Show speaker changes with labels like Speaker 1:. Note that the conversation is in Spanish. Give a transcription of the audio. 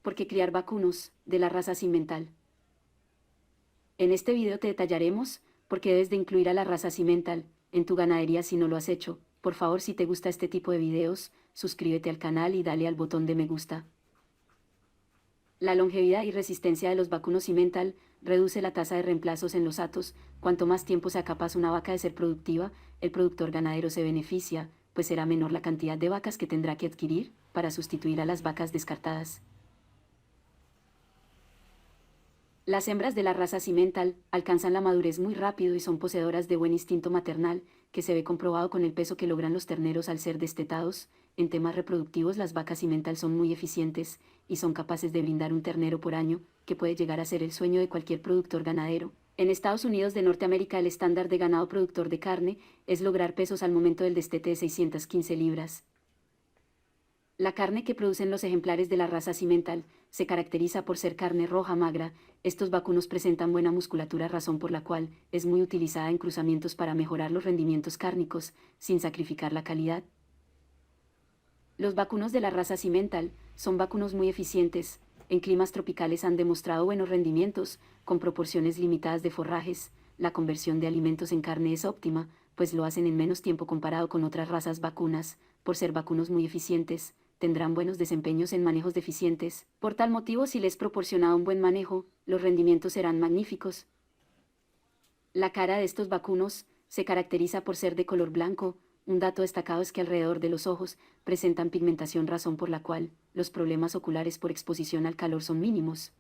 Speaker 1: ¿Por qué criar vacunos de la raza Simmental? En este video te detallaremos por qué debes de incluir a la raza Simmental en tu ganadería si no lo has hecho. Por favor, si te gusta este tipo de videos, suscríbete al canal y dale al botón de me gusta. La longevidad y resistencia de los vacunos Simmental reduce la tasa de reemplazos en los hatos. Cuanto más tiempo sea capaz una vaca de ser productiva, el productor ganadero se beneficia, pues será menor la cantidad de vacas que tendrá que adquirir para sustituir a las vacas descartadas. Las hembras de la raza Simmental alcanzan la madurez muy rápido y son poseedoras de buen instinto maternal, que se ve comprobado con el peso que logran los terneros al ser destetados. En temas reproductivos, las vacas Simmental son muy eficientes y son capaces de brindar un ternero por año, que puede llegar a ser el sueño de cualquier productor ganadero. En Estados Unidos de Norteamérica, el estándar de ganado productor de carne es lograr pesos al momento del destete de 615 libras. La carne que producen los ejemplares de la raza Simmental se caracteriza por ser carne roja magra. Estos vacunos presentan buena musculatura, razón por la cual es muy utilizada en cruzamientos para mejorar los rendimientos cárnicos, sin sacrificar la calidad. Los vacunos de la raza Simmental son vacunos muy eficientes. En climas tropicales han demostrado buenos rendimientos, con proporciones limitadas de forrajes. La conversión de alimentos en carne es óptima, pues lo hacen en menos tiempo comparado con otras razas vacunas. Por ser vacunos muy eficientes, tendrán buenos desempeños en manejos deficientes. Por tal motivo, si les proporciona un buen manejo, los rendimientos serán magníficos. La cara de estos vacunos se caracteriza por ser de color blanco. Un dato destacado es que alrededor de los ojos presentan pigmentación, razón por la cual los problemas oculares por exposición al calor son mínimos.